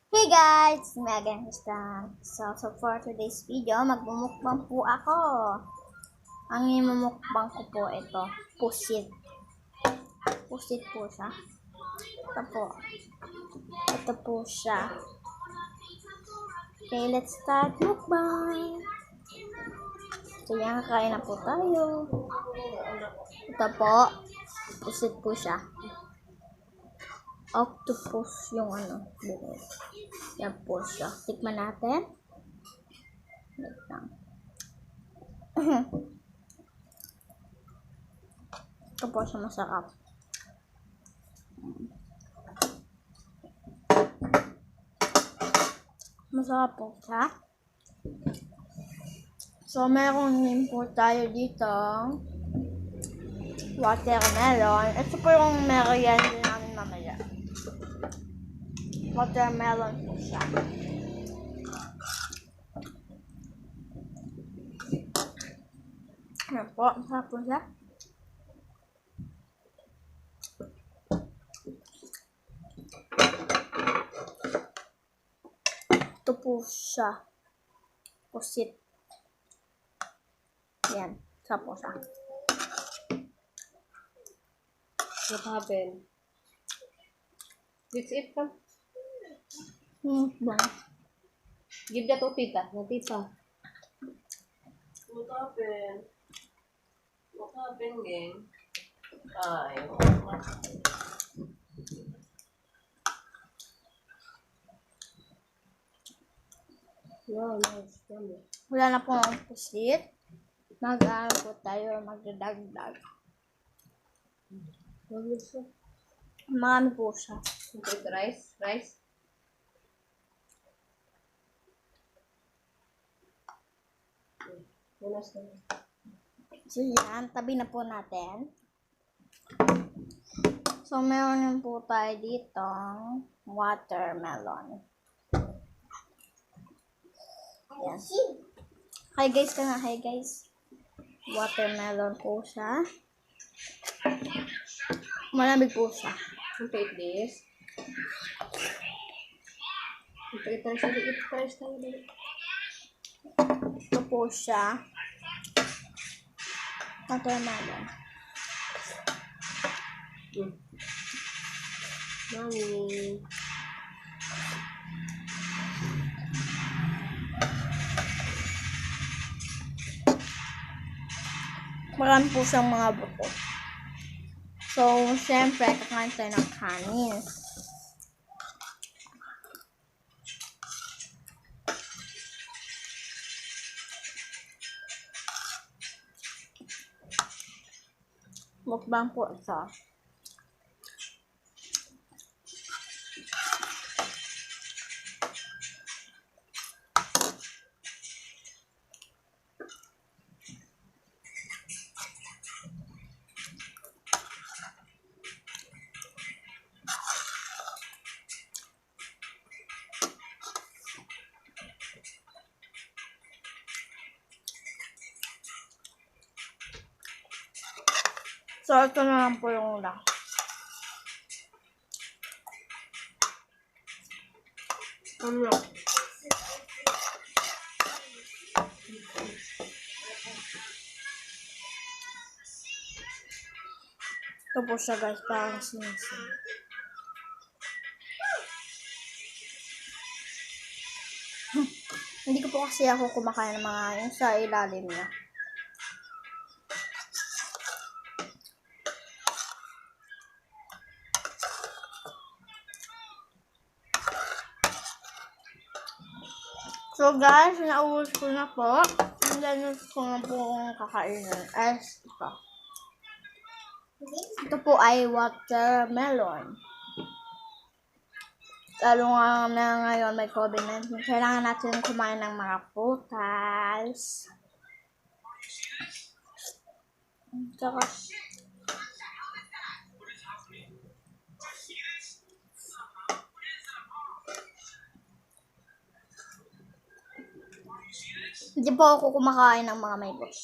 Hey guys! May again Kristen. So for today's video, magmumukbang po ako. Ang imumukbang ko po ito, pusit. Pusit po siya. Ito po. Ito po siya. Okay, let's start mukbang. So yan, kakain na po tayo. Ito po, pusit po siya. Octopus yung buhok. Yan po siya. Tikman natin. Wait lang. Ito po siya masarap. Masarap po siya. So, meron din po tayo dito watermelon. Ito po yung merienda namin mamaya. Watermelon po siya. Ayan po, masarap po siya. Ito po siya. Pusit. Yan, masarap po siya. What happened? Let's eat them. Bang. Give that to tita. No, tita. What happened? What happened, gang? Ay, wow, nice. Yummy. Wala na po ang pusit. Mag-ano po tayo, magdadagdag. Marami po siya. With rice? Rice? So yan, tabi na po natin. So meron din po tayo dito watermelon. Yan. Hi guys ka na, hi guys. Watermelon po siya. Malamig po siya. Take this. Eat rice tayo. Ito po siya. Watermelon. Mommy. Marami po siyang mga buto. So, syempre, kakain tayo ng kanin. Mukbang po ito. So, ito na lang po yung ulam. Ano? Ito po siya guys, parang sinisin. Hindi ko po kasi ako kumakain ng mga yun sa ilalim niya. So guys, naubos ko na po. And then, gusto ko na po kakainin. Ito. Ito po ay watermelon. Lalo nga na ngayon may COVID-19. Kailangan natin kumain ng mga prutas. Tsaka, hindi po ako kumakain ng mga may bush.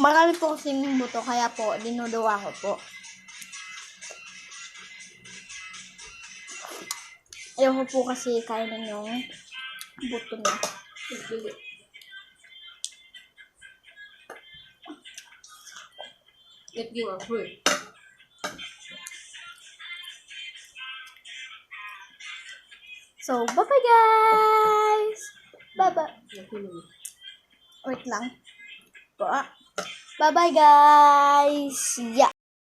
Marami po kasing buto, kaya po, dinuduwa ko po. Ayoko po kasi kainin yung buto niya. Dili. Itging ako eh. So, bye-bye guys! Bye-bye. Nakulong. Wait lang. Bye-bye guys! Yeah!